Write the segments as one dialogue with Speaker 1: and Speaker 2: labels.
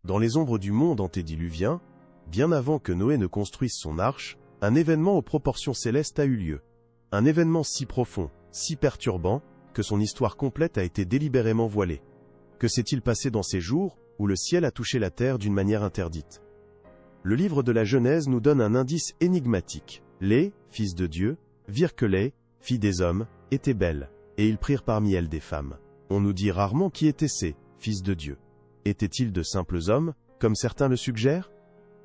Speaker 1: Dans les ombres du monde antédiluvien, bien avant que Noé ne construise son arche, un événement aux proportions célestes a eu lieu. Un événement si profond, si perturbant, que son histoire complète a été délibérément voilée. Que s'est-il passé dans ces jours, où le ciel a touché la terre d'une manière interdite? Le livre de la Genèse nous donne un indice énigmatique. Les fils de Dieu virent que les filles des hommes étaient belles, et ils prirent parmi elles des femmes. On nous dit rarement qui étaient ces fils de Dieu. Étaient-ils de simples hommes, comme certains le suggèrent?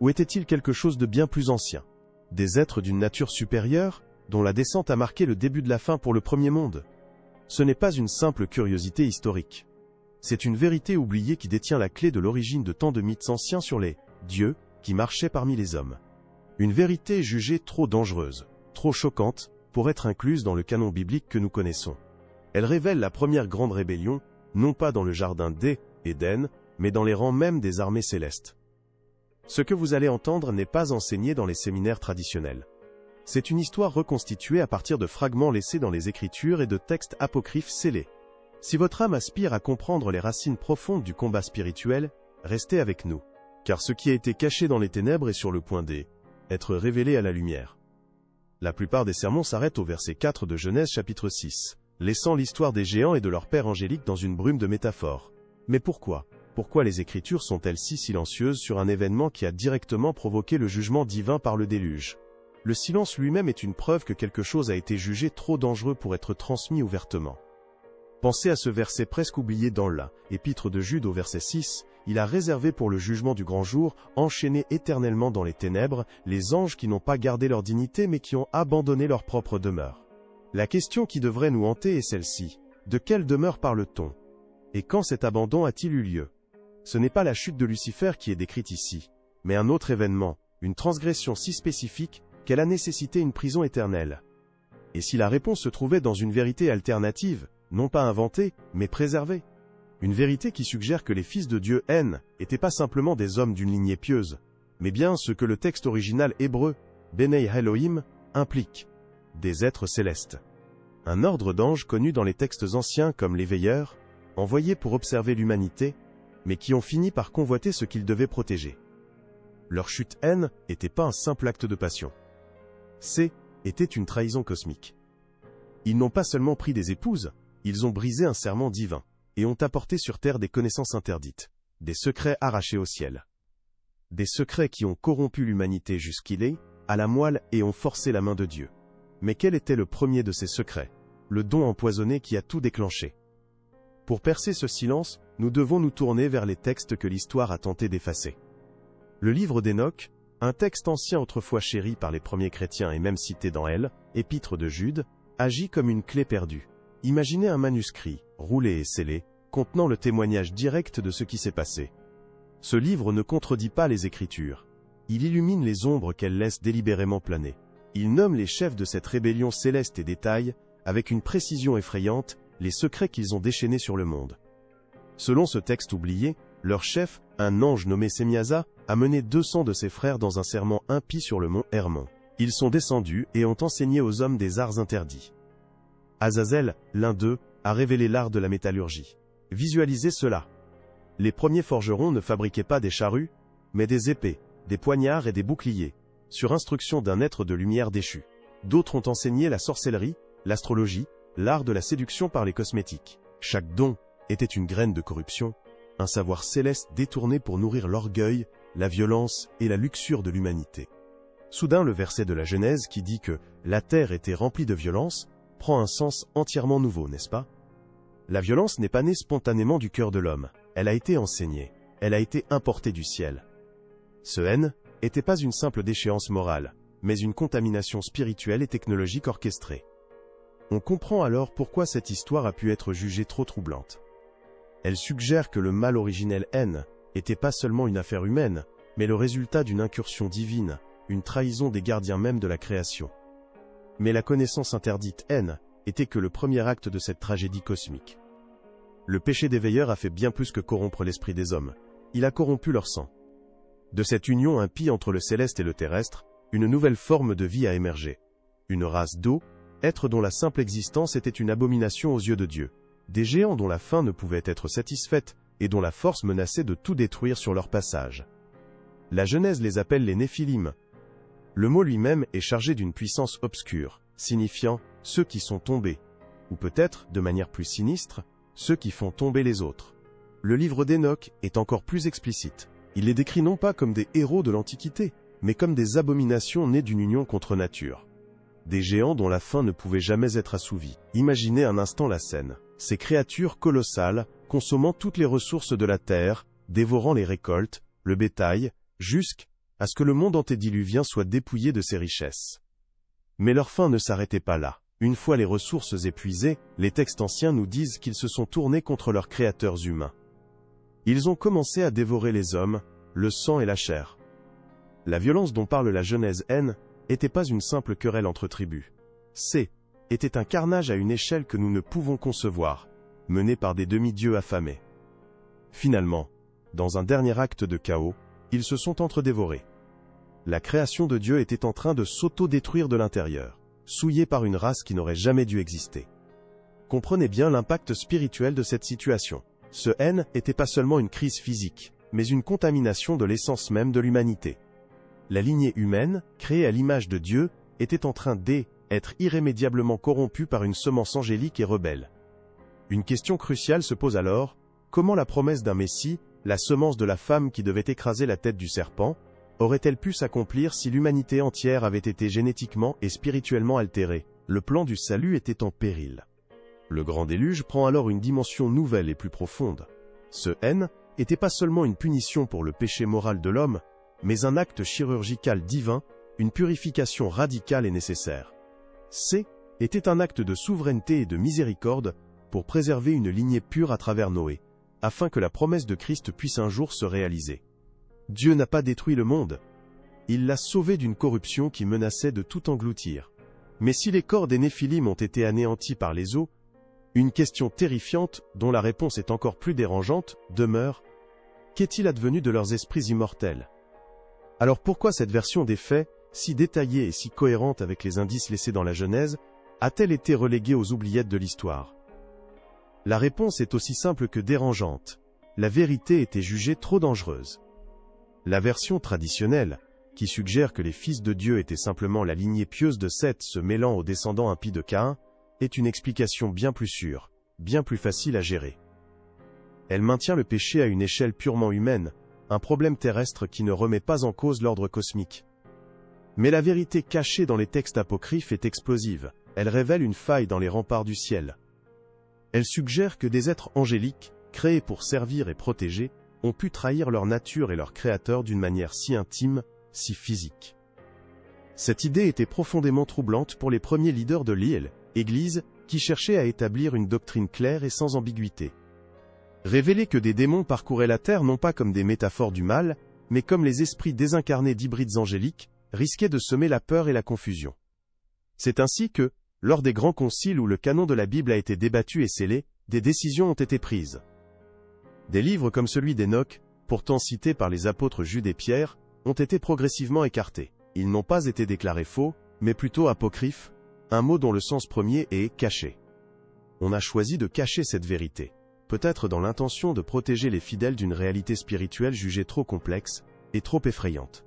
Speaker 1: Ou étaient-ils quelque chose de bien plus ancien? Des êtres d'une nature supérieure, dont la descente a marqué le début de la fin pour le premier monde? Ce n'est pas une simple curiosité historique. C'est une vérité oubliée qui détient la clé de l'origine de tant de mythes anciens sur les dieux qui marchaient parmi les hommes. Une vérité jugée trop dangereuse, trop choquante, pour être incluse dans le canon biblique que nous connaissons. Elle révèle la première grande rébellion, non pas dans le jardin d'Éden, mais dans les rangs même des armées célestes. Ce que vous allez entendre n'est pas enseigné dans les séminaires traditionnels. C'est une histoire reconstituée à partir de fragments laissés dans les Écritures et de textes apocryphes scellés. Si votre âme aspire à comprendre les racines profondes du combat spirituel, restez avec nous, car ce qui a été caché dans les ténèbres est sur le point d'être révélé à la lumière. La plupart des sermons s'arrêtent au verset 4 de Genèse chapitre 6, laissant l'histoire des géants et de leur père angélique dans une brume de métaphores. Mais pourquoi? Pourquoi les Écritures sont-elles si silencieuses sur un événement qui a directement provoqué le jugement divin par le déluge? Le silence lui-même est une preuve que quelque chose a été jugé trop dangereux pour être transmis ouvertement. Pensez à ce verset presque oublié dans l'Épître de Jude au verset 6, il a réservé pour le jugement du grand jour, enchaînés éternellement dans les ténèbres, les anges qui n'ont pas gardé leur dignité mais qui ont abandonné leur propre demeure. La question qui devrait nous hanter est celle-ci. De quelle demeure parle-t-on? Et quand cet abandon a-t-il eu lieu? Ce n'est pas la chute de Lucifer qui est décrite ici, mais un autre événement, une transgression si spécifique qu'elle a nécessité une prison éternelle. Et si la réponse se trouvait dans une vérité alternative, non pas inventée, mais préservée? Une vérité qui suggère que les fils de Dieu n'étaient pas simplement des hommes d'une lignée pieuse, mais bien ce que le texte original hébreu, Benei Elohim, implique, des êtres célestes. Un ordre d'anges connu dans les textes anciens comme les veilleurs, envoyés pour observer l'humanité, mais qui ont fini par convoiter ce qu'ils devaient protéger. Leur chute n'était pas un simple acte de passion. Était une trahison cosmique. Ils n'ont pas seulement pris des épouses, ils ont brisé un serment divin, et ont apporté sur terre des connaissances interdites, des secrets arrachés au ciel. Des secrets qui ont corrompu l'humanité jusqu'il à la moelle et ont forcé la main de Dieu. Mais quel était le premier de ces secrets? Le don empoisonné qui a tout déclenché. Pour percer ce silence, nous devons nous tourner vers les textes que l'histoire a tenté d'effacer. Le livre d'Enoch, un texte ancien autrefois chéri par les premiers chrétiens et même cité dans l'Épître de Jude, agit comme une clé perdue. Imaginez un manuscrit, roulé et scellé, contenant le témoignage direct de ce qui s'est passé. Ce livre ne contredit pas les Écritures. Il illumine les ombres qu'elles laissent délibérément planer. Il nomme les chefs de cette rébellion céleste et détaille, avec une précision effrayante, les secrets qu'ils ont déchaînés sur le monde. Selon ce texte oublié, leur chef, un ange nommé Sémiasa, a mené 200 de ses frères dans un serment impie sur le mont Hermon. Ils sont descendus et ont enseigné aux hommes des arts interdits. Azazel, l'un d'eux, a révélé l'art de la métallurgie. Visualisez cela. Les premiers forgerons ne fabriquaient pas des charrues, mais des épées, des poignards et des boucliers, sur instruction d'un être de lumière déchu. D'autres ont enseigné la sorcellerie, l'astrologie, l'art de la séduction par les cosmétiques. Chaque don était une graine de corruption, un savoir céleste détourné pour nourrir l'orgueil, la violence et la luxure de l'humanité. Soudain, le verset de la Genèse qui dit que la terre était remplie de violence prend un sens entièrement nouveau, n'est-ce pas? La violence n'est pas née spontanément du cœur de l'homme, elle a été enseignée, elle a été importée du ciel. Ce n'était pas une simple déchéance morale, mais une contamination spirituelle et technologique orchestrée. On comprend alors pourquoi cette histoire a pu être jugée trop troublante. Elle suggère que le mal originel n'était pas seulement une affaire humaine, mais le résultat d'une incursion divine, une trahison des gardiens même de la création. Mais la connaissance interdite était que le premier acte de cette tragédie cosmique. Le péché des veilleurs a fait bien plus que corrompre l'esprit des hommes, il a corrompu leur sang. De cette union impie entre le céleste et le terrestre, une nouvelle forme de vie a émergé. Une race d'eau, êtres dont la simple existence était une abomination aux yeux de Dieu. Des géants dont la faim ne pouvait être satisfaite, et dont la force menaçait de tout détruire sur leur passage. La Genèse les appelle les Néphilim. Le mot lui-même est chargé d'une puissance obscure, signifiant « ceux qui sont tombés », ou peut-être, de manière plus sinistre, « ceux qui font tomber les autres ». Le livre d'Enoch est encore plus explicite. Il les décrit non pas comme des héros de l'Antiquité, mais comme des abominations nées d'une union contre nature. Des géants dont la faim ne pouvait jamais être assouvie. Imaginez un instant la scène. Ces créatures colossales, consommant toutes les ressources de la terre, dévorant les récoltes, le bétail, jusqu'à ce que le monde antédiluvien soit dépouillé de ses richesses. Mais leur faim ne s'arrêtait pas là. Une fois les ressources épuisées, les textes anciens nous disent qu'ils se sont tournés contre leurs créateurs humains. Ils ont commencé à dévorer les hommes, le sang et la chair. La violence dont parle la Genèse N n'était pas une simple querelle entre tribus. Était un carnage à une échelle que nous ne pouvons concevoir, mené par des demi-dieux affamés. Finalement, dans un dernier acte de chaos, ils se sont entre-dévorés. La création de Dieu était en train de s'auto-détruire de l'intérieur, souillée par une race qui n'aurait jamais dû exister. Comprenez bien l'impact spirituel de cette situation. Ce N n'était pas seulement une crise physique, mais une contamination de l'essence même de l'humanité. La lignée humaine, créée à l'image de Dieu, était en train d'être irrémédiablement corrompue par une semence angélique et rebelle. Une question cruciale se pose alors, comment la promesse d'un Messie, la semence de la femme qui devait écraser la tête du serpent, aurait-elle pu s'accomplir si l'humanité entière avait été génétiquement et spirituellement altérée? Le plan du salut était en péril. Le grand déluge prend alors une dimension nouvelle et plus profonde. Ce N n'était pas seulement une punition pour le péché moral de l'homme, mais un acte chirurgical divin, une purification radicale et nécessaire. Était un acte de souveraineté et de miséricorde pour préserver une lignée pure à travers Noé, afin que la promesse de Christ puisse un jour se réaliser. Dieu n'a pas détruit le monde. Il l'a sauvé d'une corruption qui menaçait de tout engloutir. Mais si les corps des Néphilim ont été anéantis par les eaux, une question terrifiante, dont la réponse est encore plus dérangeante, demeure. Qu'est-il advenu de leurs esprits immortels? Alors pourquoi cette version des faits, si détaillée et si cohérente avec les indices laissés dans la Genèse, a-t-elle été reléguée aux oubliettes de l'histoire? La réponse est aussi simple que dérangeante. La vérité était jugée trop dangereuse. La version traditionnelle, qui suggère que les fils de Dieu étaient simplement la lignée pieuse de Seth se mêlant aux descendants impies de Caïn, est une explication bien plus sûre, bien plus facile à gérer. Elle maintient le péché à une échelle purement humaine, un problème terrestre qui ne remet pas en cause l'ordre cosmique. Mais la vérité cachée dans les textes apocryphes est explosive, elle révèle une faille dans les remparts du ciel. Elle suggère que des êtres angéliques, créés pour servir et protéger, ont pu trahir leur nature et leur créateur d'une manière si intime, si physique. Cette idée était profondément troublante pour les premiers leaders de l'Église, qui cherchaient à établir une doctrine claire et sans ambiguïté. Révéler que des démons parcouraient la terre non pas comme des métaphores du mal, mais comme les esprits désincarnés d'hybrides angéliques, risquait de semer la peur et la confusion. C'est ainsi que, lors des grands conciles où le canon de la Bible a été débattu et scellé, des décisions ont été prises. Des livres comme celui d'Enoch, pourtant cités par les apôtres Jude et Pierre, ont été progressivement écartés. Ils n'ont pas été déclarés faux, mais plutôt apocryphes, un mot dont le sens premier est « caché ». On a choisi de cacher cette vérité, peut-être dans l'intention de protéger les fidèles d'une réalité spirituelle jugée trop complexe et trop effrayante.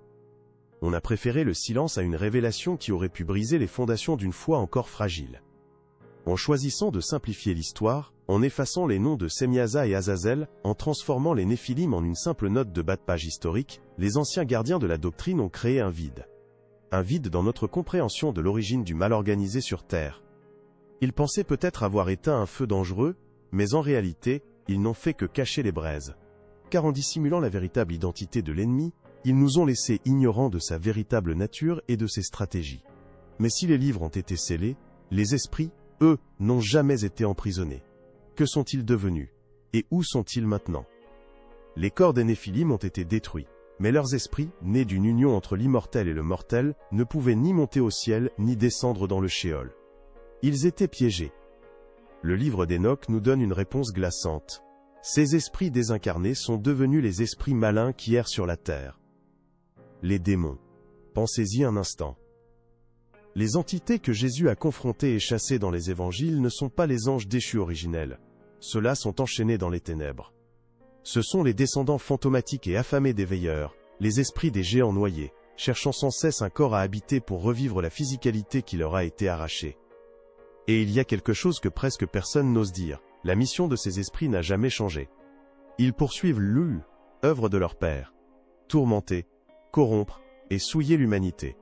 Speaker 1: On a préféré le silence à une révélation qui aurait pu briser les fondations d'une foi encore fragile. En choisissant de simplifier l'histoire, en effaçant les noms de Semyaza et Azazel, en transformant les Néphilim en une simple note de bas de page historique, les anciens gardiens de la doctrine ont créé un vide. Un vide dans notre compréhension de l'origine du mal organisé sur Terre. Ils pensaient peut-être avoir éteint un feu dangereux, mais en réalité, ils n'ont fait que cacher les braises. Car en dissimulant la véritable identité de l'ennemi, ils nous ont laissés ignorants de sa véritable nature et de ses stratégies. Mais si les livres ont été scellés, les esprits, eux, n'ont jamais été emprisonnés. Que sont-ils devenus? Et où sont-ils maintenant? Les corps des Néphilim ont été détruits, mais leurs esprits, nés d'une union entre l'immortel et le mortel, ne pouvaient ni monter au ciel, ni descendre dans le Shéol. Ils étaient piégés. Le livre d'Enoch nous donne une réponse glaçante. Ces esprits désincarnés sont devenus les esprits malins qui errent sur la terre. Les démons. Pensez-y un instant. Les entités que Jésus a confrontées et chassées dans les évangiles ne sont pas les anges déchus originels. Ceux-là sont enchaînés dans les ténèbres. Ce sont les descendants fantomatiques et affamés des veilleurs, les esprits des géants noyés, cherchant sans cesse un corps à habiter pour revivre la physicalité qui leur a été arrachée. Et il y a quelque chose que presque personne n'ose dire, la mission de ces esprits n'a jamais changé. Ils poursuivent l'œuvre de leur père. Tourmenter, corrompre et souiller l'humanité.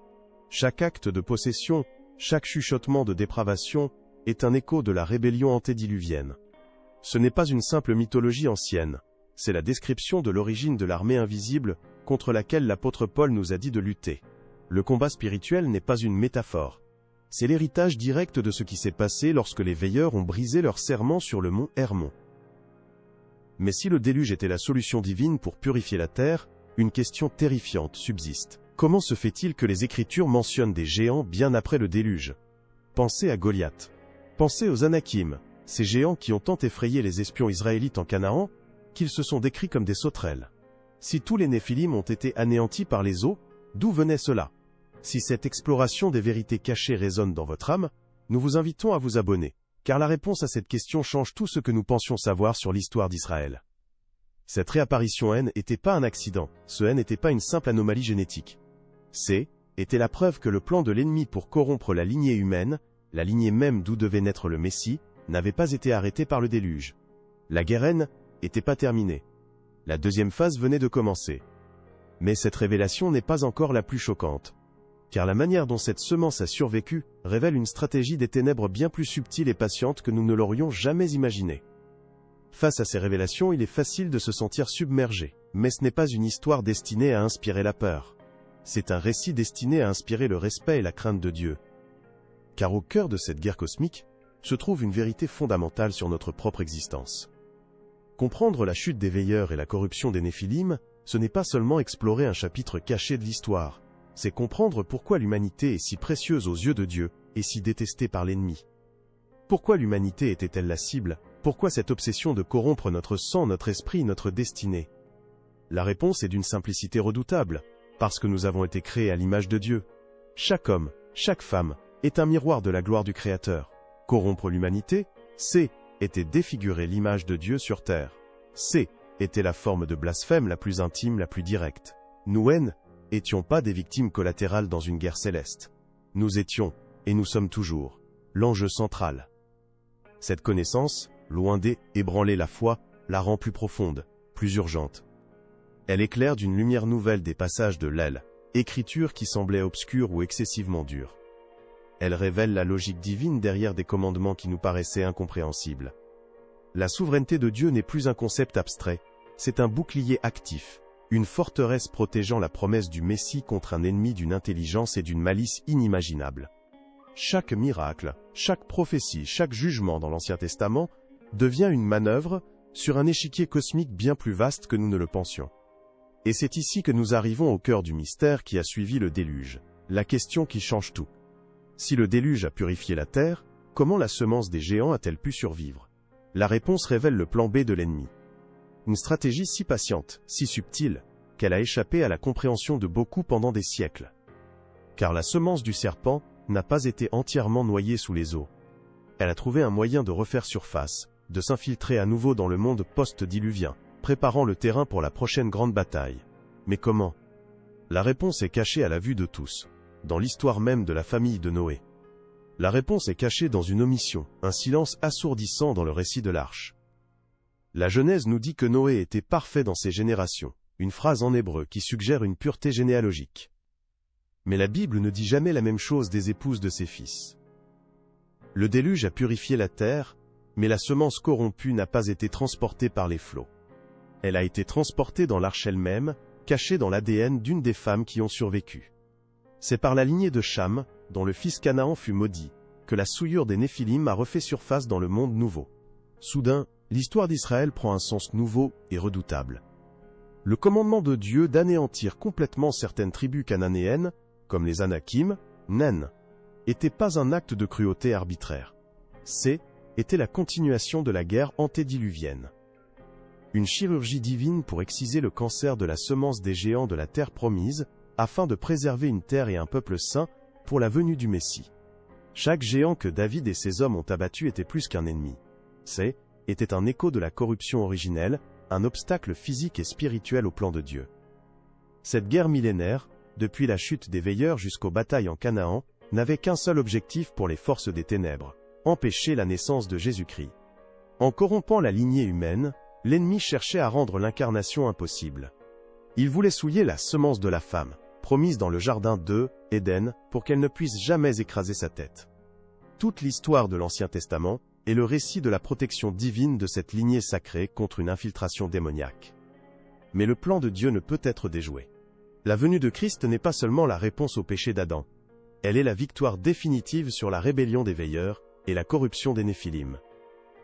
Speaker 1: Chaque acte de possession, chaque chuchotement de dépravation, est un écho de la rébellion antédiluvienne. Ce n'est pas une simple mythologie ancienne, c'est la description de l'origine de l'armée invisible contre laquelle l'apôtre Paul nous a dit de lutter. Le combat spirituel n'est pas une métaphore. C'est l'héritage direct de ce qui s'est passé lorsque les veilleurs ont brisé leur serment sur le mont Hermon. Mais si le déluge était la solution divine pour purifier la terre, une question terrifiante subsiste. Comment se fait-il que les Écritures mentionnent des géants bien après le déluge? Pensez à Goliath. Pensez aux Anakim, ces géants qui ont tant effrayé les espions israélites en Canaan, qu'ils se sont décrits comme des sauterelles. Si tous les Néphilim ont été anéantis par les eaux, d'où venait cela? Si cette exploration des vérités cachées résonne dans votre âme, nous vous invitons à vous abonner, car la réponse à cette question change tout ce que nous pensions savoir sur l'histoire d'Israël. Cette réapparition N n'était pas un accident, ce N n'était pas une simple anomalie génétique. C était la preuve que le plan de l'ennemi pour corrompre la lignée humaine, la lignée même d'où devait naître le Messie, n'avait pas été arrêté par le déluge. La guerre N n'était pas terminée. La deuxième phase venait de commencer. Mais cette révélation n'est pas encore la plus choquante. Car la manière dont cette semence a survécu révèle une stratégie des ténèbres bien plus subtile et patiente que nous ne l'aurions jamais imaginée. Face à ces révélations, il est facile de se sentir submergé, mais ce n'est pas une histoire destinée à inspirer la peur. C'est un récit destiné à inspirer le respect et la crainte de Dieu. Car au cœur de cette guerre cosmique, se trouve une vérité fondamentale sur notre propre existence. Comprendre la chute des veilleurs et la corruption des Néphilim, ce n'est pas seulement explorer un chapitre caché de l'histoire, c'est comprendre pourquoi l'humanité est si précieuse aux yeux de Dieu et si détestée par l'ennemi. Pourquoi l'humanité était-elle la cible? Pourquoi cette obsession de corrompre notre sang, notre esprit, notre destinée? La réponse est d'une simplicité redoutable, parce que nous avons été créés à l'image de Dieu. Chaque homme, chaque femme, est un miroir de la gloire du Créateur. Corrompre l'humanité, était défigurer l'image de Dieu sur terre. Était la forme de blasphème la plus intime, la plus directe. Nous n'étions pas des victimes collatérales dans une guerre céleste. Nous étions, et nous sommes toujours, l'enjeu central. Cette connaissance, loin d'ébranler la foi, la rend plus profonde, plus urgente. Elle éclaire d'une lumière nouvelle des passages de l'Écriture qui semblaient obscurs ou excessivement durs. Elle révèle la logique divine derrière des commandements qui nous paraissaient incompréhensibles. La souveraineté de Dieu n'est plus un concept abstrait, c'est un bouclier actif, une forteresse protégeant la promesse du Messie contre un ennemi d'une intelligence et d'une malice inimaginables. Chaque miracle, chaque prophétie, chaque jugement dans l'Ancien Testament devient une manœuvre sur un échiquier cosmique bien plus vaste que nous ne le pensions. Et c'est ici que nous arrivons au cœur du mystère qui a suivi le déluge, la question qui change tout. Si le déluge a purifié la terre, comment la semence des géants a-t-elle pu survivre? La réponse révèle le plan B de l'ennemi. Une stratégie si patiente, si subtile, qu'elle a échappé à la compréhension de beaucoup pendant des siècles. Car la semence du serpent n'a pas été entièrement noyée sous les eaux. Elle a trouvé un moyen de refaire surface, de s'infiltrer à nouveau dans le monde post-diluvien, préparant le terrain pour la prochaine grande bataille. Mais comment? La réponse est cachée à la vue de tous, dans l'histoire même de la famille de Noé. La réponse est cachée dans une omission, un silence assourdissant dans le récit de l'Arche. La Genèse nous dit que Noé était parfait dans ses générations, une phrase en hébreu qui suggère une pureté généalogique. Mais la Bible ne dit jamais la même chose des épouses de ses fils. Le déluge a purifié la terre, mais la semence corrompue n'a pas été transportée par les flots. Elle a été transportée dans l'arche elle-même, cachée dans l'ADN d'une des femmes qui ont survécu. C'est par la lignée de Cham, dont le fils Canaan fut maudit, que la souillure des Néphilim a refait surface dans le monde nouveau. Soudain, l'histoire d'Israël prend un sens nouveau et redoutable. Le commandement de Dieu d'anéantir complètement certaines tribus cananéennes, comme les Anakim, n'était pas un acte de cruauté arbitraire. Était la continuation de la guerre antédiluvienne. Une chirurgie divine pour exciser le cancer de la semence des géants de la terre promise, afin de préserver une terre et un peuple saint pour la venue du Messie. Chaque géant que David et ses hommes ont abattu était plus qu'un ennemi. Était un écho de la corruption originelle, un obstacle physique et spirituel au plan de Dieu. Cette guerre millénaire, depuis la chute des veilleurs jusqu'aux batailles en Canaan, n'avait qu'un seul objectif pour les forces des ténèbres: empêcher la naissance de Jésus-Christ. En corrompant la lignée humaine, l'ennemi cherchait à rendre l'incarnation impossible. Il voulait souiller la semence de la femme, promise dans le jardin d'Éden, pour qu'elle ne puisse jamais écraser sa tête. Toute l'histoire de l'Ancien Testament est le récit de la protection divine de cette lignée sacrée contre une infiltration démoniaque. Mais le plan de Dieu ne peut être déjoué. La venue de Christ n'est pas seulement la réponse au péché d'Adam. Elle est la victoire définitive sur la rébellion des veilleurs et la corruption des Néphilim.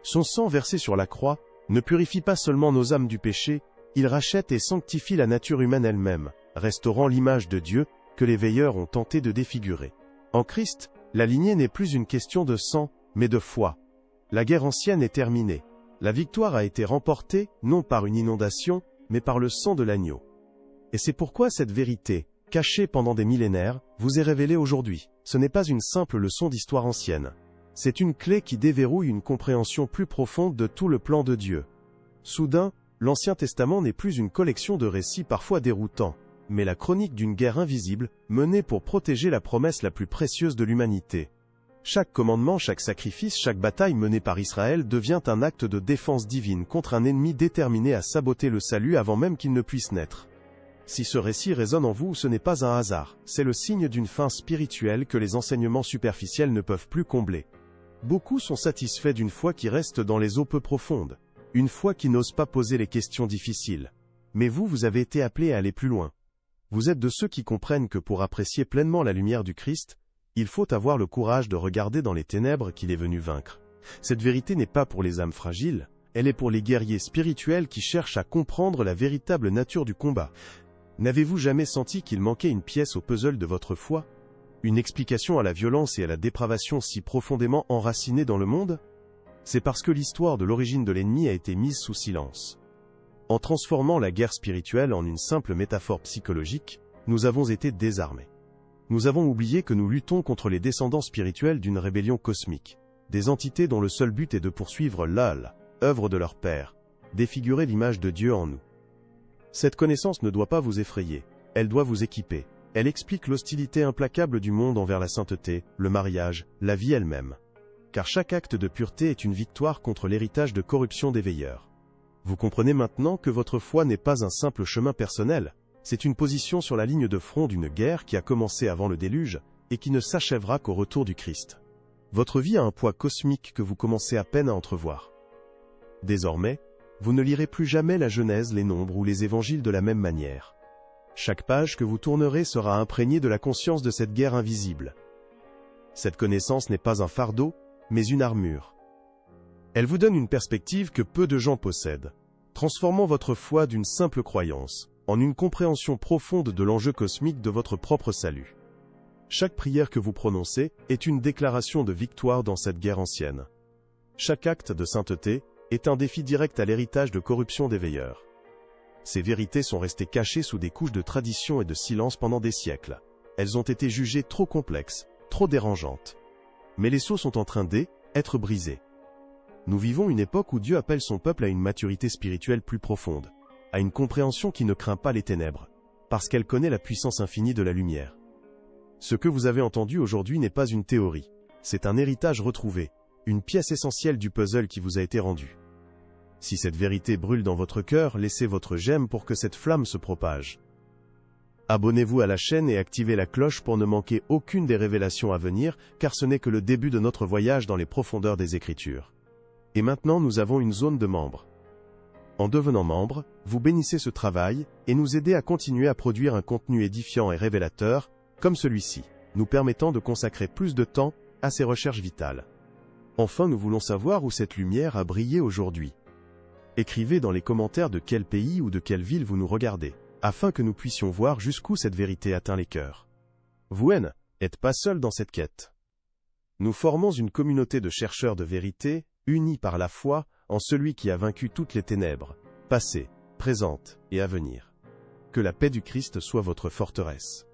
Speaker 1: Son sang versé sur la croix ne purifie pas seulement nos âmes du péché, il rachète et sanctifie la nature humaine elle-même, restaurant l'image de Dieu que les veilleurs ont tenté de défigurer. En Christ, la lignée n'est plus une question de sang, mais de foi. La guerre ancienne est terminée. La victoire a été remportée, non par une inondation, mais par le sang de l'agneau. Et c'est pourquoi cette vérité, cachée pendant des millénaires, vous est révélée aujourd'hui. Ce n'est pas une simple leçon d'histoire ancienne. C'est une clé qui déverrouille une compréhension plus profonde de tout le plan de Dieu. Soudain, l'Ancien Testament n'est plus une collection de récits parfois déroutants, mais la chronique d'une guerre invisible, menée pour protéger la promesse la plus précieuse de l'humanité. Chaque commandement, chaque sacrifice, chaque bataille menée par Israël devient un acte de défense divine contre un ennemi déterminé à saboter le salut avant même qu'il ne puisse naître. Si ce récit résonne en vous, ce n'est pas un hasard, c'est le signe d'une fin spirituelle que les enseignements superficiels ne peuvent plus combler. Beaucoup sont satisfaits d'une foi qui reste dans les eaux peu profondes, une foi qui n'ose pas poser les questions difficiles. Mais vous avez été appelés à aller plus loin. Vous êtes de ceux qui comprennent que pour apprécier pleinement la lumière du Christ, il faut avoir le courage de regarder dans les ténèbres qu'il est venu vaincre. Cette vérité n'est pas pour les âmes fragiles, elle est pour les guerriers spirituels qui cherchent à comprendre la véritable nature du combat. N'avez-vous jamais senti qu'il manquait une pièce au puzzle de votre foi? Une explication à la violence et à la dépravation si profondément enracinée dans le monde? C'est parce que l'histoire de l'origine de l'ennemi a été mise sous silence. En transformant la guerre spirituelle en une simple métaphore psychologique, nous avons été désarmés. Nous avons oublié que nous luttons contre les descendants spirituels d'une rébellion cosmique, des entités dont le seul but est de poursuivre l'œuvre de leur Père, défigurer l'image de Dieu en nous. Cette connaissance ne doit pas vous effrayer, elle doit vous équiper. Elle explique l'hostilité implacable du monde envers la sainteté, le mariage, la vie elle-même. Car chaque acte de pureté est une victoire contre l'héritage de corruption des veilleurs. Vous comprenez maintenant que votre foi n'est pas un simple chemin personnel, c'est une position sur la ligne de front d'une guerre qui a commencé avant le déluge, et qui ne s'achèvera qu'au retour du Christ. Votre vie a un poids cosmique que vous commencez à peine à entrevoir. Désormais, vous ne lirez plus jamais la Genèse, les Nombres ou les Évangiles de la même manière. Chaque page que vous tournerez sera imprégnée de la conscience de cette guerre invisible. Cette connaissance n'est pas un fardeau, mais une armure. Elle vous donne une perspective que peu de gens possèdent, transformant votre foi d'une simple croyance en une compréhension profonde de l'enjeu cosmique de votre propre salut. Chaque prière que vous prononcez est une déclaration de victoire dans cette guerre ancienne. Chaque acte de sainteté est un défi direct à l'héritage de corruption des veilleurs. Ces vérités sont restées cachées sous des couches de tradition et de silence pendant des siècles. Elles ont été jugées trop complexes, trop dérangeantes. Mais les sceaux sont en train d'être brisés. Nous vivons une époque où Dieu appelle son peuple à une maturité spirituelle plus profonde, à une compréhension qui ne craint pas les ténèbres, parce qu'elle connaît la puissance infinie de la lumière. Ce que vous avez entendu aujourd'hui n'est pas une théorie, c'est un héritage retrouvé, une pièce essentielle du puzzle qui vous a été rendu. Si cette vérité brûle dans votre cœur, laissez votre j'aime pour que cette flamme se propage. Abonnez-vous à la chaîne et activez la cloche pour ne manquer aucune des révélations à venir, car ce n'est que le début de notre voyage dans les profondeurs des Écritures. Et maintenant nous avons une zone de membres. En devenant membre, vous bénissez ce travail, et nous aidez à continuer à produire un contenu édifiant et révélateur, comme celui-ci, nous permettant de consacrer plus de temps à ces recherches vitales. Enfin, nous voulons savoir où cette lumière a brillé aujourd'hui. Écrivez dans les commentaires de quel pays ou de quelle ville vous nous regardez, afin que nous puissions voir jusqu'où cette vérité atteint les cœurs. Vous n'êtes pas seul dans cette quête. Nous formons une communauté de chercheurs de vérité, unis par la foi en celui qui a vaincu toutes les ténèbres, passées, présentes et à venir. Que la paix du Christ soit votre forteresse.